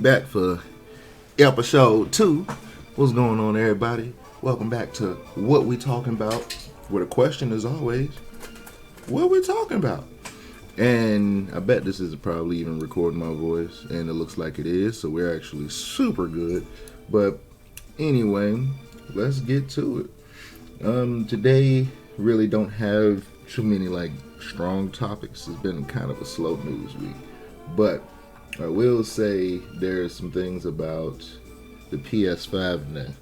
back for episode 2. What's going on, everybody? Welcome back to What We Talking About, where the question is always, what we talking about? And I bet this is probably even recording my voice, and it looks like it is, so we're actually super good. But anyway, let's get to it. Today, really don't have too many strong topics. It's been kind of a slow news week, but I will say there's some things about the PS5 and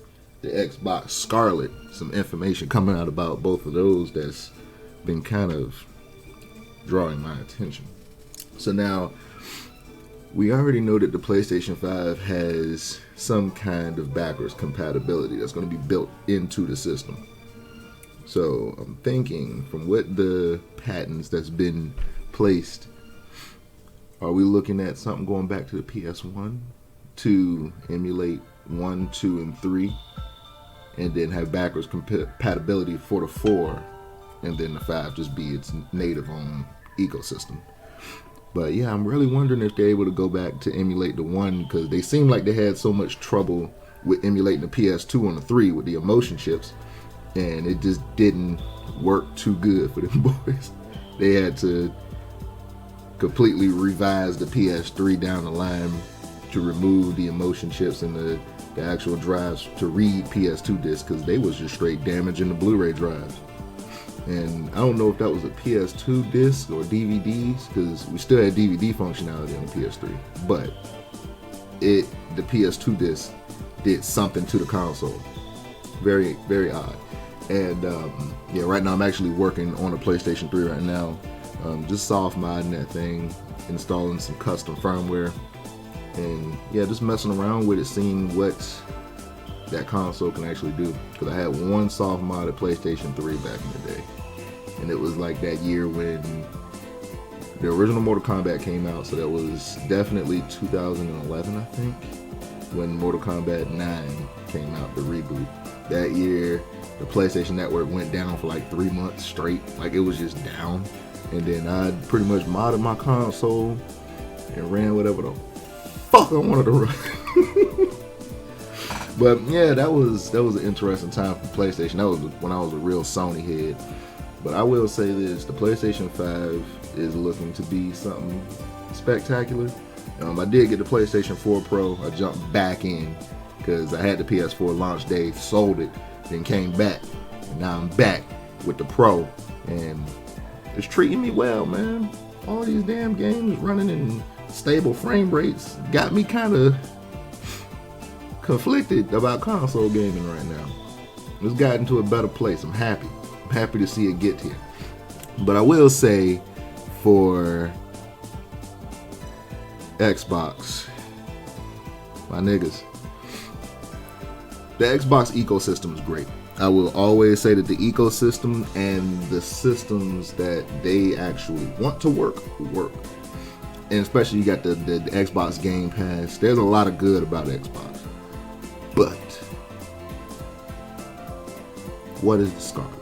the Xbox Scarlet, some information coming out about both of those that's been kind of drawing my attention. So now, we already know that the PlayStation 5 has some kind of backwards compatibility that's going to be built into the system. So I'm thinking, from what the patents that's been placed, are we looking at something going back to the PS1 to emulate 1, 2, and 3, and then have backwards compatibility for the 4, and then the 5 just be its native own ecosystem? But yeah, I'm really wondering if they're able to go back to emulate the 1, because they seem like they had so much trouble with emulating the PS2 on the 3 with the emotion chips, and it just didn't work too good for them boys. They had to completely revise the PS3 down the line to remove the emotion chips and the actual drives to read PS2 discs, because they was just straight damaging the Blu-ray drives. And I don't know if that was a PS2 disc or DVDs, because we still had DVD functionality on the PS3, but the PS2 disc did something to the console. Very, very odd. And yeah, right now I'm actually working on a PlayStation 3 right now. Just soft modding that thing, installing some custom firmware, and yeah, just messing around with it, seeing what that console can actually do. Because I had one soft modded PlayStation 3 back in the day, and it was like that year when the original Mortal Kombat came out, so that was definitely 2011, I think, when Mortal Kombat 9 came out, the reboot. That year, the PlayStation Network went down for like 3 months straight. Like, it was just down. And then I pretty much modded my console and ran whatever the fuck I wanted to run. But yeah, that was an interesting time for PlayStation. That was when I was a real Sony head. But I will say this, the PlayStation 5 is looking to be something spectacular. I did get the PlayStation 4 Pro. I jumped back in because I had the PS4 launch day, sold it, then came back. And now I'm back with the Pro, and it's treating me well, man. All these damn games running in stable frame rates got me kind of conflicted about console gaming right now. It's gotten to a better place. I'm happy. I'm happy to see it get here. But I will say, for Xbox, my niggas, the Xbox ecosystem is great. I will always say that the ecosystem and the systems that they actually want to work. And especially you got the Xbox Game Pass. There's a lot of good about Xbox. But what is the Scarlet?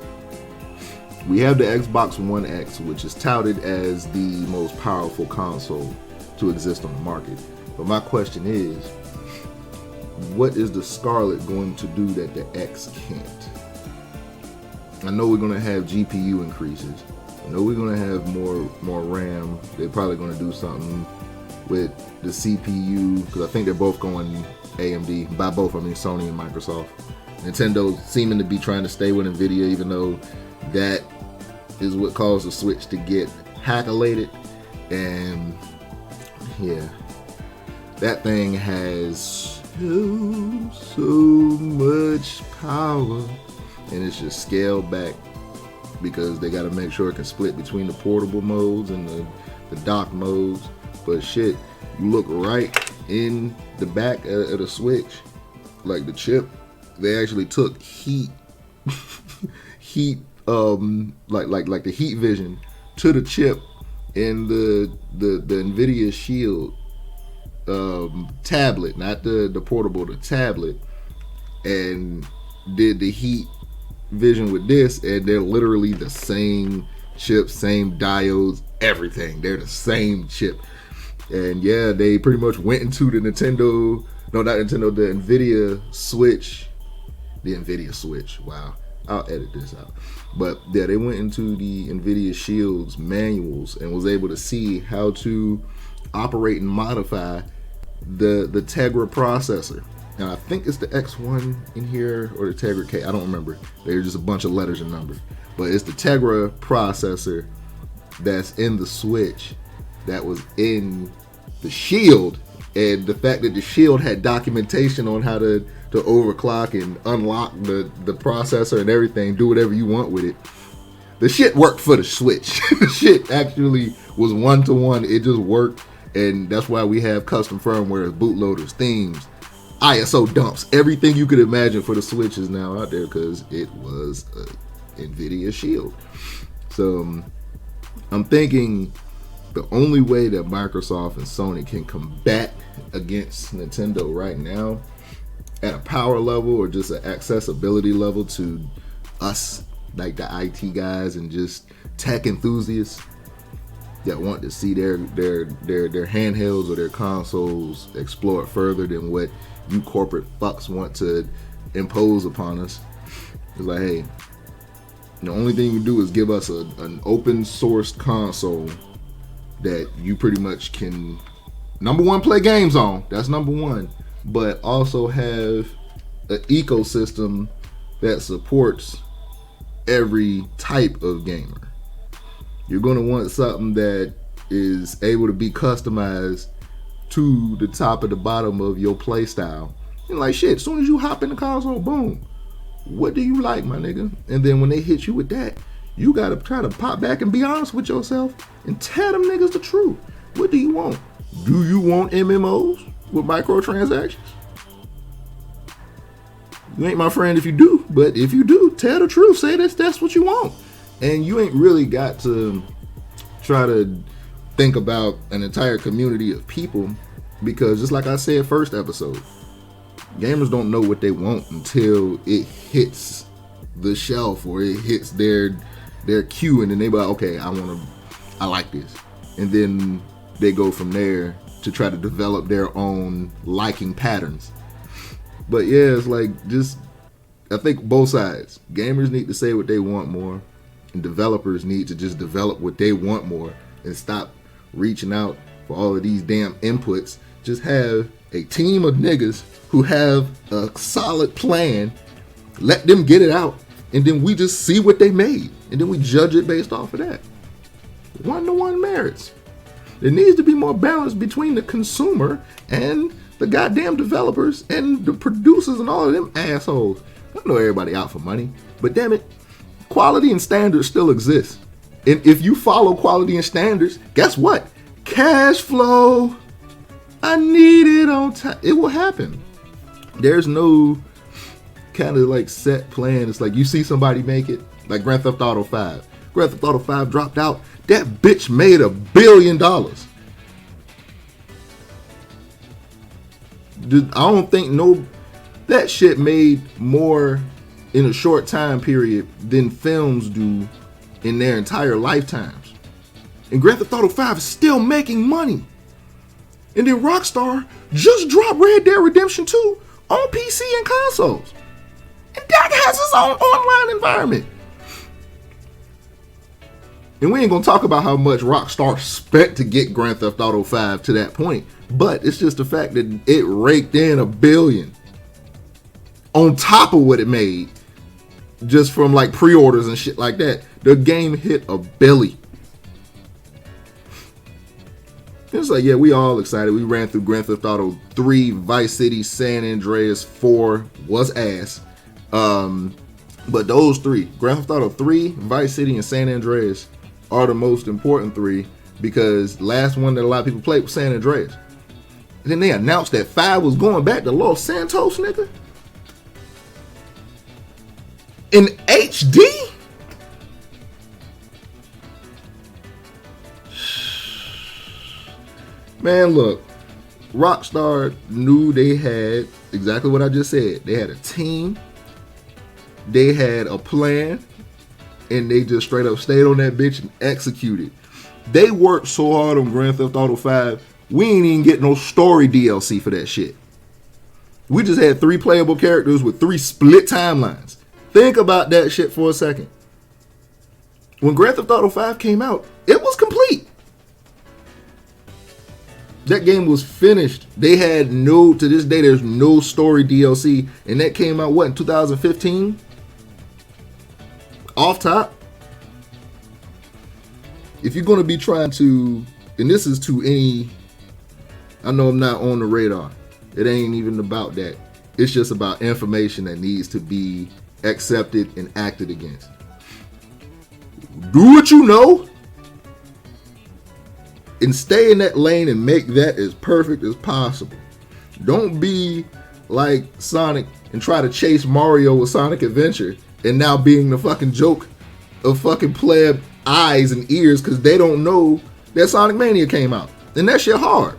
We have the Xbox One X, which is touted as the most powerful console to exist on the market. But my question is, what is the Scarlet going to do that the X can't? I know we're going to have GPU increases. I know we're going to have more RAM. They're probably going to do something with the CPU, because I think they're both going AMD. By both, I mean Sony and Microsoft. Nintendo seeming to be trying to stay with NVIDIA, even though that is what caused the Switch to get hackalated. And yeah, that thing has so much power, and it's just scaled back because they got to make sure it can split between the portable modes and the dock modes. But shit, you look right in the back of the Switch, like the chip, they actually took heat like the heat vision to the chip in the NVIDIA Shield tablet, not the portable, the tablet, and did the heat vision with this, and they're literally the same chip, same diodes, everything. They're the same chip. And yeah, they pretty much went into the Nintendo, no, not Nintendo, the Nvidia Switch. The Nvidia Switch. Wow. I'll edit this out. But yeah, they went into the Nvidia Shield's manuals and was able to see how to operate and modify the Tegra processor. And I think it's the X1 in here or the Tegra K. I don't remember. They're just a bunch of letters and numbers. But it's the Tegra processor that's in the Switch that was in the Shield. And the fact that the Shield had documentation on how to overclock and unlock the processor and everything, do whatever you want with it. The shit worked for the Switch. The shit actually was one-to-one. It just worked. And that's why we have custom firmware, bootloaders, themes, ISO dumps. Everything you could imagine for the Switch is now out there because it was a NVIDIA Shield. So I'm thinking the only way that Microsoft and Sony can combat against Nintendo right now at a power level or just an accessibility level to us, like the IT guys and just tech enthusiasts that want to see their handhelds or their consoles explore further than what you corporate fucks want to impose upon us. It's like, hey, the only thing you do is give us an open source console that you pretty much can, number one, play games on. That's number one. But also have an ecosystem that supports every type of gamer. You're going to want something that is able to be customized to the top and the bottom of your play style. And like shit, as soon as you hop in the console, boom, what do you like, my nigga? And then when they hit you with that, you got to try to pop back and be honest with yourself and tell them niggas the truth. What do you want? Do you want MMOs with microtransactions? You ain't my friend if you do, but if you do, tell the truth. Say that's what you want. And you ain't really got to try to think about an entire community of people, because just like I said first episode, gamers don't know what they want until it hits the shelf or it hits their queue, and then they be like, okay, I like this. And then they go from there to try to develop their own liking patterns. But yeah, it's like, just, I think both sides. Gamers need to say what they want more, and developers need to just develop what they want more and stop reaching out for all of these damn inputs. Just have a team of niggas who have a solid plan, let them get it out, and then we just see what they made, and then we judge it based off of that. One-to-one merits. There needs to be more balance between the consumer and the goddamn developers and the producers and all of them assholes. I know everybody out for money, but damn it, quality and standards still exist. And if you follow quality and standards, guess what? Cash flow. I need it on time. It will happen. There's no kind of like set plan. It's like you see somebody make it, like Grand Theft Auto 5. Grand Theft Auto 5 dropped out. That bitch made $1 billion. I don't think that shit made more in a short time period than films do in their entire lifetimes. And Grand Theft Auto 5 is still making money. And then Rockstar just dropped Red Dead Redemption 2 on PC and consoles. And that has its own online environment. And we ain't gonna talk about how much Rockstar spent to get Grand Theft Auto 5 to that point. But it's just the fact that it raked in $1 billion on top of what it made just from like pre-orders and shit like that. The game hit $1 billion. It's like, yeah, we all excited. We ran through Grand Theft Auto 3, Vice City, San Andreas 4 was ass. But those three, Grand Theft Auto 3, Vice City, and San Andreas, are the most important three, because last one that a lot of people played was San Andreas. And then they announced that 5 was going back to Los Santos, nigga. In HD? Man, look, Rockstar knew they had exactly what I just said. They had a team, they had a plan, and they just straight up stayed on that bitch and executed. They worked so hard on Grand Theft Auto 5. We ain't even get no story DLC for that shit. We just had 3 playable characters with 3 split timelines. Think about that shit for a second. When Grand Theft Auto 5 came out, it was complete. That game was finished. They had to this day, there's no story DLC. And that came out, what, in 2015? Off top. If you're going to be trying to, and this is to any, I know I'm not on the radar. It ain't even about that. It's just about information that needs to be accepted and acted against. Do what you know and stay in that lane and make that as perfect as possible. Don't be like Sonic and try to chase Mario with Sonic Adventure and now being the fucking joke of fucking pleb eyes and ears because they don't know that Sonic Mania came out. And that shit hard.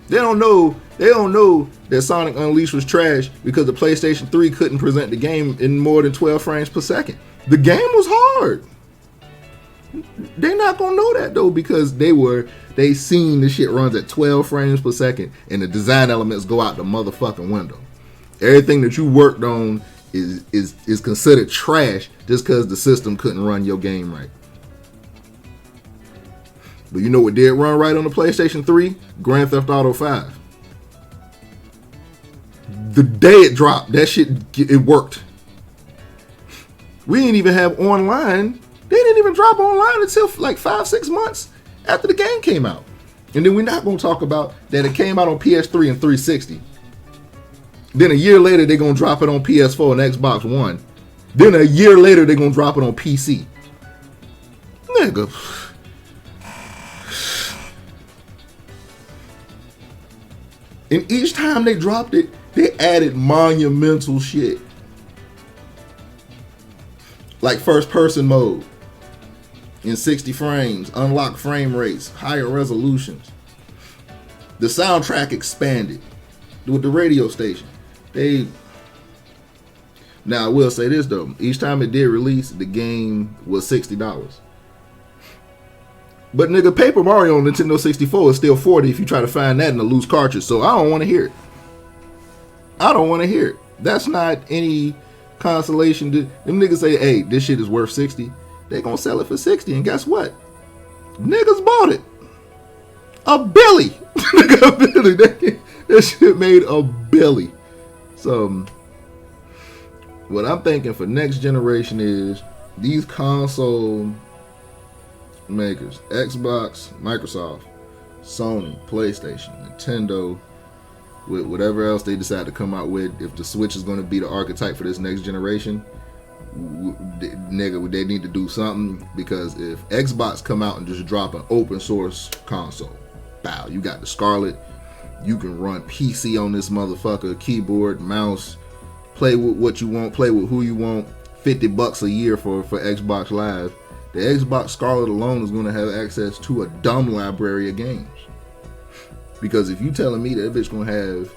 They don't know that Sonic Unleashed was trash because the PlayStation 3 couldn't present the game in more than 12 frames per second. The game was hard. They're not gonna know that though because they seen the shit runs at 12 frames per second and the design elements go out the motherfucking window. Everything that you worked on is considered trash just because the system couldn't run your game right. But you know what did run right on the PlayStation 3? Grand Theft Auto 5. The day it dropped, that shit, it worked. We didn't even have online. They didn't even drop online until like 5-6 months after the game came out. And then we're not going to talk about that it came out on PS3 and 360. Then a year later, they're going to drop it on PS4 and Xbox One. Then a year later, they're going to drop it on PC. Nigga. And each time they dropped it, they added monumental shit. Like first person mode in 60 frames, unlocked frame rates, higher resolutions. The soundtrack expanded with the radio station. Now I will say this though, each time it did release, the game was $60. But nigga, Paper Mario on Nintendo 64 is still $40 if you try to find that in a loose cartridge. So I don't want to hear it. I don't want to hear it. That's not any consolation. Them niggas say, hey, this shit is worth $60. They gonna sell it for $60. And guess what? Niggas bought it. A billy. Nigga, a billy. That shit made a billy. So what I'm thinking for next generation is these console makers, Xbox, Microsoft, Sony, PlayStation, Nintendo, with whatever else they decide to come out with. If the Switch is going to be the archetype for this next generation, nigga, they need to do something, because if Xbox come out and just drop an open source console, bow, you got the Scarlet, you can run PC on this motherfucker, keyboard, mouse, play with what you want, play with who you want, $50 a year for Xbox Live. The Xbox Scarlet alone is going to have access to a dumb library of games. Because if you telling me that bitch going to have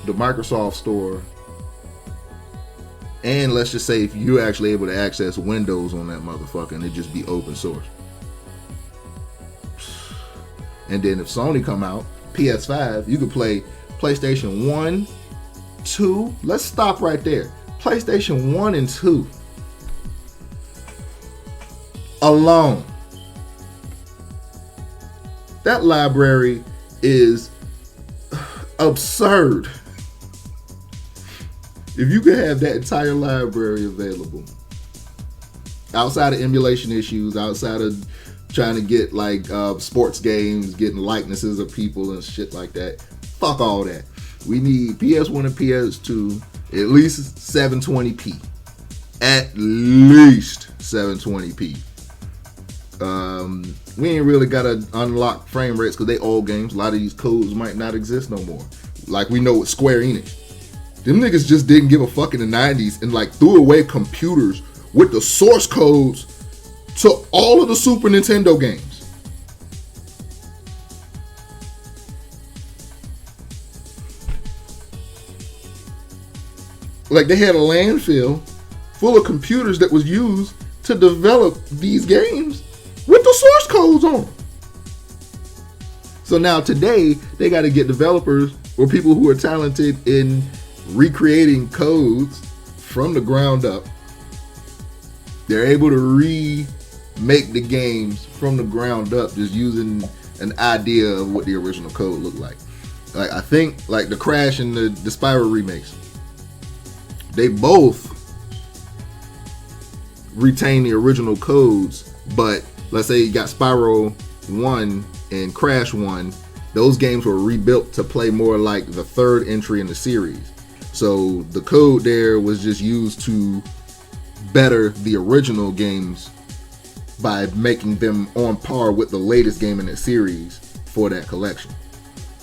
the Microsoft Store, and let's just say if you're actually able to access Windows on that motherfucker and it just be open source. And then if Sony come out, PS5, you could play PlayStation 1, 2. Let's stop right there. PlayStation 1 and 2. Alone. That library is absurd. If you could have that entire library available, outside of emulation issues, outside of trying to get like sports games, getting likenesses of people and shit like that, fuck all that. We need PS1 and PS2 at least 720p. At least 720p. We ain't really gotta unlock frame rates because they old games. A lot of these codes might not exist no more. Like we know with Square Enix. Them niggas just didn't give a fuck in the 90s and like threw away computers with the source codes to all of the Super Nintendo games. Like they had a landfill full of computers that was used to develop these games with the source codes on them. So now today, they got to get developers or people who are talented in recreating codes from the ground up. They're able to remake the games from the ground up just using an idea of what the original code looked like. Like I think like the Crash and the Spyro remakes, they both retain the original codes, but let's say you got Spyro 1 and Crash 1, those games were rebuilt to play more like the third entry in the series. So the code there was just used to better the original games by making them on par with the latest game in the series for that collection.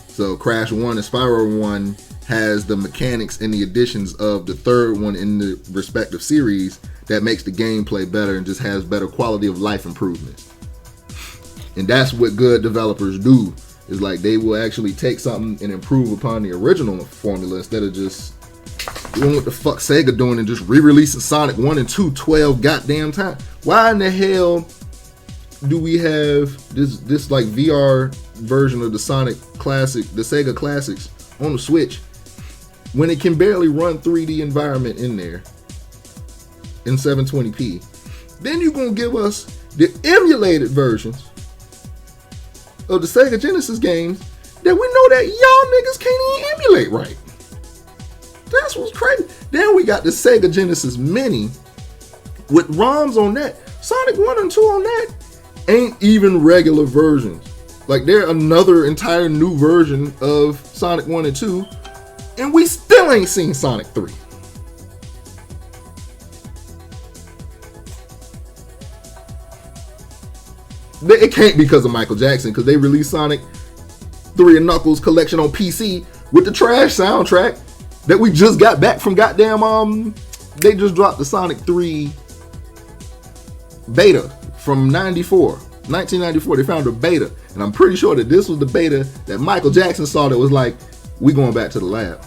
So Crash 1 and Spyro 1 has the mechanics and the additions of the third one in the respective series that makes the gameplay better and just has better quality of life improvements. And that's what good developers do, is like they will actually take something and improve upon the original formula instead of just doing what the fuck Sega doing and just re-releasing Sonic 1 and 2 12 goddamn times. Why in the hell do we have this like VR version of the Sonic Classic, the Sega Classics on the Switch, when it can barely run 3D environment in there in 720p? Then you're gonna give us the emulated versions of the Sega Genesis games that we know that y'all niggas can't even emulate right. That's what's crazy. Then we got the Sega Genesis Mini with ROMs on that. Sonic 1 and 2 on that ain't even regular versions. Like they're another entire new version of Sonic 1 and 2, and we still ain't seen Sonic 3. It can't be because of Michael Jackson, because they released Sonic 3 and Knuckles collection on PC with the trash soundtrack that we just got back from goddamn they just dropped the Sonic 3 beta from 1994. They found a beta, and I'm pretty sure that this was the beta that Michael Jackson saw that was like, we going back to the lab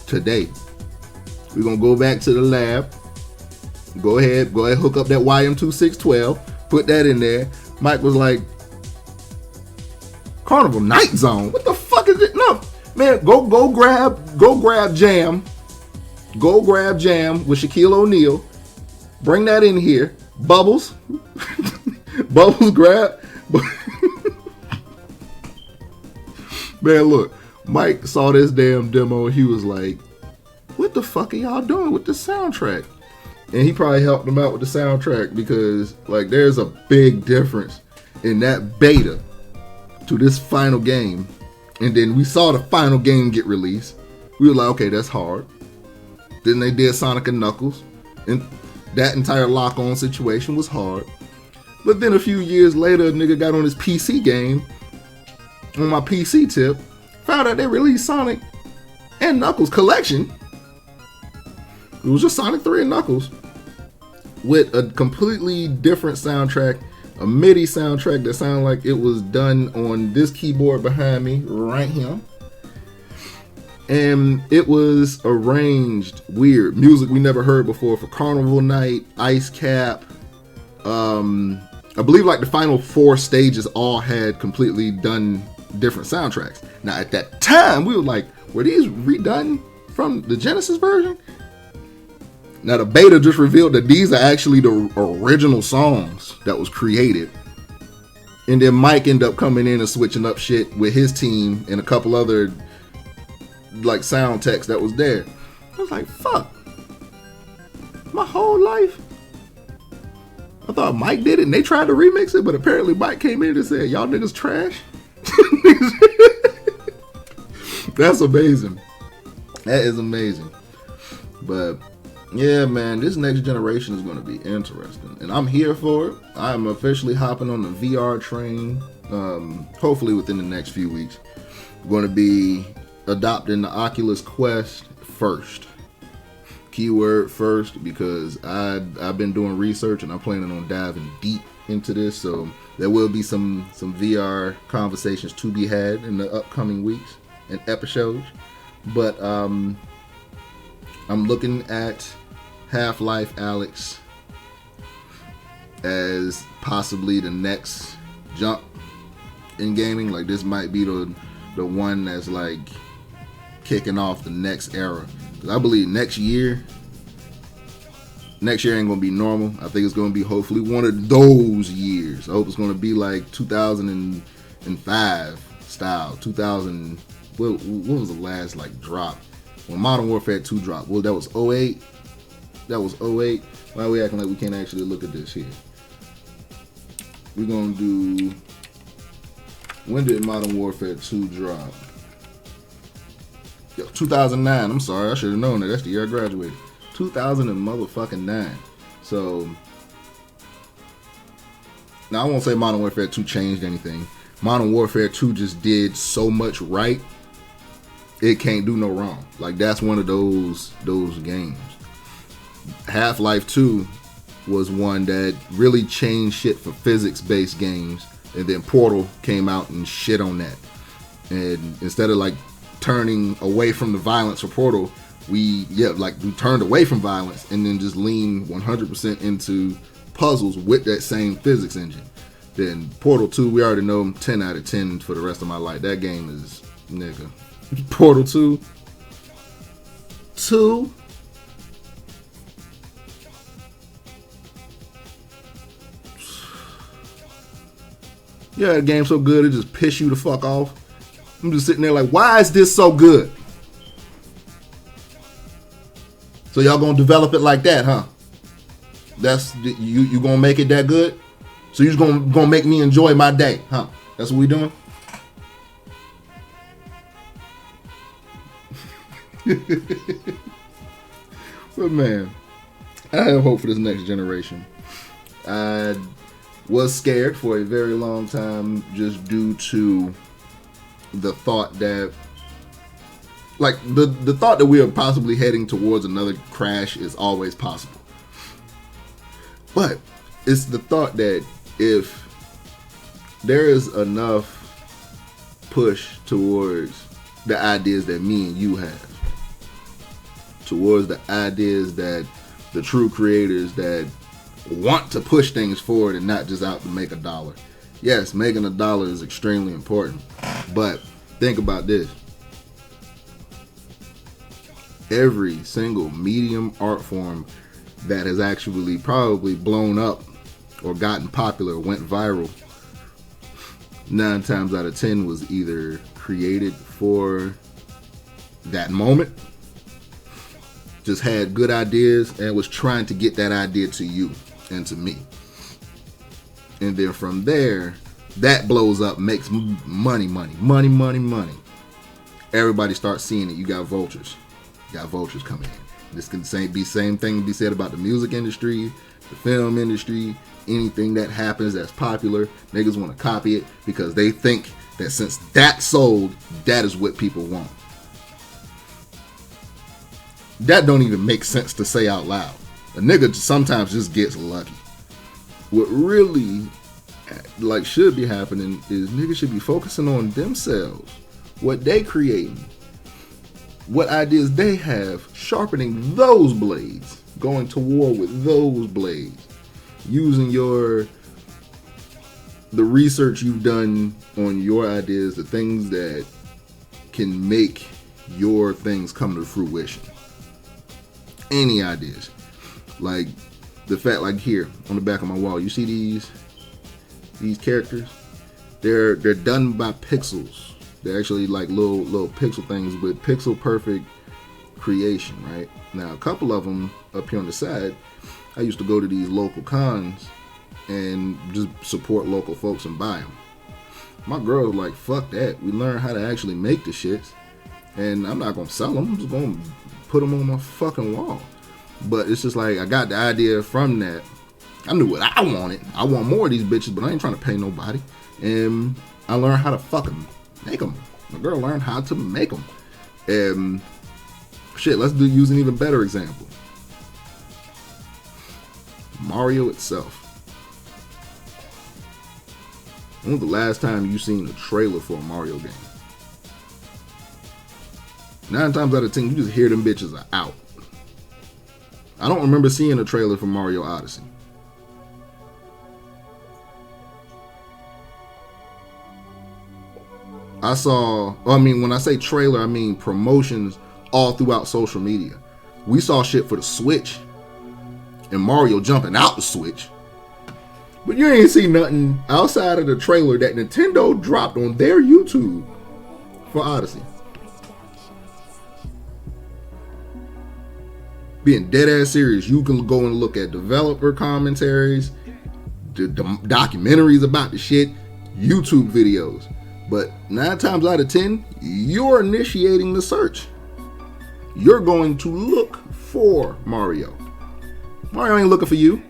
today. We're gonna go back to the lab. Go ahead, hook up that YM2612, put that in there. Mike was like, Carnival Night Zone? What the fuck is it? No, man, go grab Jam. Go grab Jam with Shaquille O'Neal. Bring that in here. Bubbles. Bubbles grab. Man, look, Mike saw this damn demo. He was like, what the fuck are y'all doing with the soundtrack? And he probably helped them out with the soundtrack, because like there's a big difference in that beta to this final game. And then we saw the final game get released. We were like, okay, that's hard. Then they did Sonic and Knuckles, and that entire lock-on situation was hard. But then a few years later, a nigga got on his PC game, on my PC tip, found out they released Sonic and Knuckles collection. It was just Sonic 3 and Knuckles with a completely different soundtrack, a MIDI soundtrack that sounded like it was done on this keyboard behind me right here. And it was arranged weird. Music we never heard before for Carnival Night, Ice Cap. I believe like the final 4 stages all had completely done different soundtracks. Now at that time, we were like, were these redone from the Genesis version? Now the beta just revealed that these are actually the original songs that was created. And then Mike ended up coming in and switching up shit with his team and a couple other like sound techs that was there. I was like, fuck. My whole life I thought Mike did it and they tried to remix it, but apparently Mike came in and said, y'all niggas trash. That's amazing. That is amazing. But yeah, man, this next generation is going to be interesting, and I'm here for it. I'm officially hopping on the VR train. Hopefully within the next few weeks. I'm going to be adopting the Oculus Quest first. Keyword first, because I've been doing research and I'm planning on diving deep into this. So there will be some VR conversations to be had in the upcoming weeks and episodes. But I'm looking at Half-Life Alyx as possibly the next jump in gaming. Like this might be the one that's like kicking off the next era. Because I believe next year ain't gonna be normal. I think it's gonna be hopefully one of those years. I hope it's gonna be like 2005 style. 2000. What was the last like drop? When Modern Warfare 2 dropped. Well, that was 08. That was 08. Why are we acting like we can't actually look at this here? We're gonna do. When did Modern Warfare 2 drop? 2009. I'm sorry, I should have known that. That's the year I graduated. 2009. So now I won't say Modern Warfare 2 changed anything. Modern Warfare 2 just did so much right. It can't do no wrong. Like that's one of those games. Half-Life 2 was one that really changed shit for physics-based games, and then Portal came out and shit on that. And instead of like turning away from the violence for Portal, we turned away from violence and then just leaned 100% into puzzles with that same physics engine. Then Portal 2, we already know 10 out of 10 for the rest of my life. That game is nigga. Portal 2. Yeah, the game's so good it just piss you the fuck off. I'm just sitting there like, why is this so good? So y'all gonna develop it like that, huh? That's you gonna make it that good? So you just gonna make me enjoy my day, huh? That's what we doing? But man, I have hope for this next generation. I was scared for a very long time just due to the thought that the thought that we are possibly heading towards another crash is always possible. But it's the thought that if there is enough push towards the ideas that me and you have, towards the ideas that the true creators that want to push things forward and not just out to make a dollar. Yes, making a dollar is extremely important, but think about this. Every single medium art form that has actually probably blown up or gotten popular, went viral, 9 times out of 10 was either created for that moment, just had good ideas, and was trying to get that idea to you and to me. And then from there, that blows up, makes money. Everybody starts seeing it. You got vultures. Coming in. This can be same thing to be said about the music industry, the film industry, anything that happens that's popular. Niggas want to copy it because they think that since that sold, that is what people want. That don't even make sense to say out loud. A nigga sometimes just gets lucky. What really should be happening is niggas should be focusing on themselves, what they creating, what ideas they have, sharpening those blades, going to war with those blades, using the research you've done on your ideas, the things that can make your things come to fruition. Any ideas. Like the fact, like here on the back of my wall, you see these characters? They're done by pixels. They're actually like little pixel things with pixel perfect creation, right? Now a couple of them up here on the side, I used to go to these local cons and just support local folks and buy them. My girl was like, fuck that. We learned how to actually make the shits, and I'm not gonna sell them. I'm just gonna put them on my fucking wall. But it's just like I got the idea from that. I knew what I wanted. I want more of these bitches, but I ain't trying to pay nobody. And I learned how to fucking make them. My girl learned how to make them. And shit, let's use an even better example. Mario itself. When was the last time you seen a trailer for a Mario game? 9 times out of 10, you just hear them bitches are out. I don't remember seeing a trailer for Mario Odyssey. when I say trailer, I mean promotions all throughout social media. We saw shit for the Switch and Mario jumping out the Switch. But you ain't see nothing outside of the trailer that Nintendo dropped on their YouTube for Odyssey. Being dead ass serious, you can go and look at developer commentaries, the documentaries about the shit, YouTube videos. But 9 times out of 10, you're initiating the search. You're going to look for Mario. Mario ain't looking for you.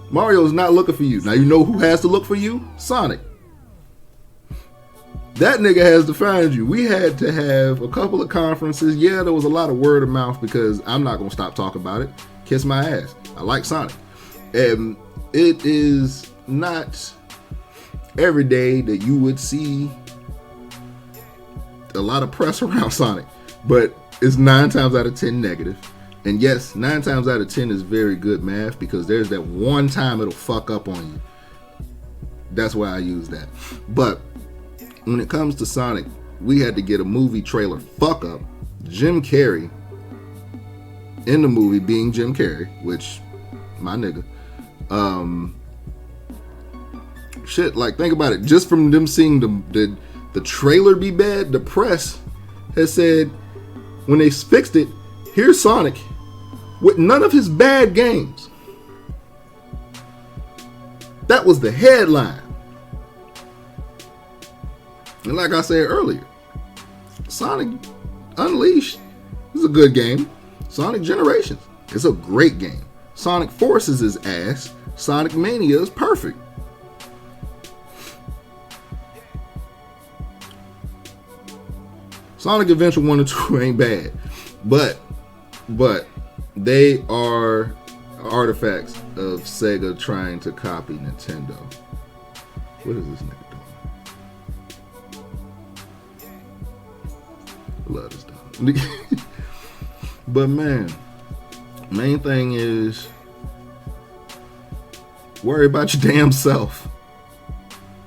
Mario's not looking for you. Now you know who has to look for you? Sonic. That nigga has to find you. We had to have a couple of conferences. Yeah, there was a lot of word of mouth because I'm not going to stop talking about it. Kiss my ass. I like Sonic. And it is not every day that you would see a lot of press around Sonic. But it's 9 times out of 10 negative. And yes, 9 times out of 10 is very good math because there's that one time it'll fuck up on you. That's why I use that. But when it comes to Sonic, we had to get a movie trailer fuck up. Jim Carrey in the movie being Jim Carrey, which, my nigga. Shit, like, think about it. Just from them seeing the trailer be bad, the press has said, when they fixed it, here's Sonic with none of his bad games. That was the headline. And like I said earlier, Sonic Unleashed is a good game. Sonic Generations is a great game. Sonic Forces is ass. Sonic Mania is perfect. Sonic Adventure 1 and 2 ain't bad. But they are artifacts of Sega trying to copy Nintendo. What is this nigga doing? Love this dog. But man, main thing is worry about your damn self.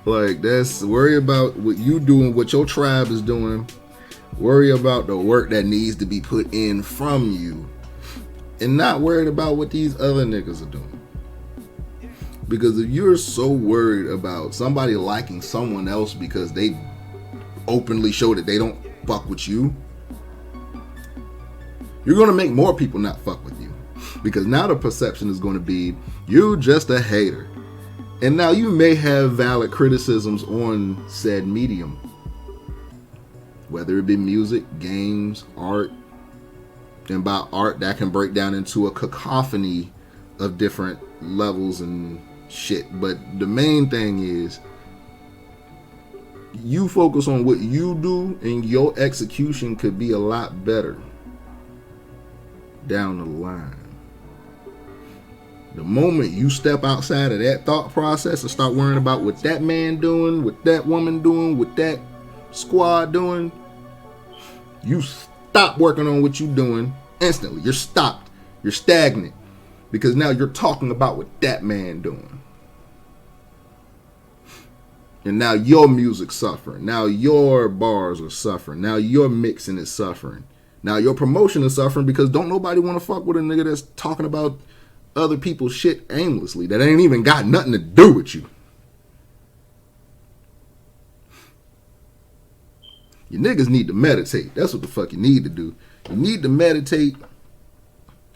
Like, that's worry about what you doing, what your tribe is doing. Worry about the work that needs to be put in from you. And not worried about what these other niggas are doing. Because if you're so worried about somebody liking someone else because they openly show that they don't fuck with you, you're going to make more people not fuck with you. Because now the perception is going to be, you just a hater. And now you may have valid criticisms on said medium. Whether it be music, games, art. And by art, that can break down into a cacophony of different levels and shit. But the main thing is, you focus on what you do and your execution could be a lot better down the line. The moment you step outside of that thought process and start worrying about what that man doing, what that woman doing, what that squad doing, you stop working on what you're doing instantly. You're stopped. You're stagnant. Because now you're talking about what that man doing. And now your music's suffering. Now your bars are suffering. Now your mixing is suffering. Now your promotion is suffering because don't nobody want to fuck with a nigga that's talking about other people's shit aimlessly. That ain't even got nothing to do with you. You niggas need to meditate. That's what the fuck you need to do. You need to meditate.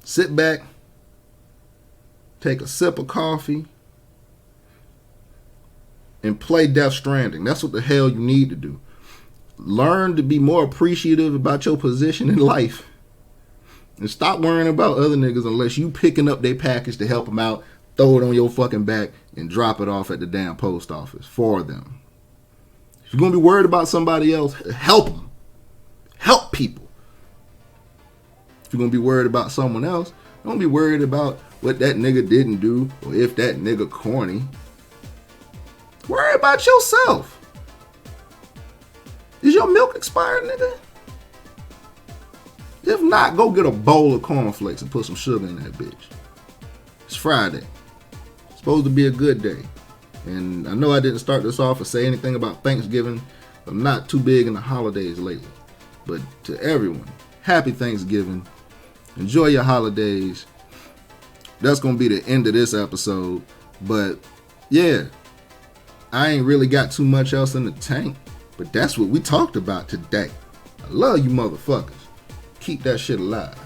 Sit back. Take a sip of coffee. And play Death Stranding. That's what the hell you need to do. Learn to be more appreciative about your position in life. And stop worrying about other niggas unless you picking up their package to help them out, throw it on your fucking back, and drop it off at the damn post office for them. If you're going to be worried about somebody else, help them. Help people. If you're going to be worried about someone else, don't be worried about what that nigga didn't do or if that nigga corny. Worry about yourself. Is your milk expired, nigga? If not, go get a bowl of cornflakes and put some sugar in that bitch. It's Friday. It's supposed to be a good day. And I know I didn't start this off or say anything about Thanksgiving. I'm not too big in the holidays lately. But to everyone, happy Thanksgiving. Enjoy your holidays. That's going to be the end of this episode. But yeah, I ain't really got too much else in the tank. But that's what we talked about today. I love you motherfuckers. Keep that shit alive.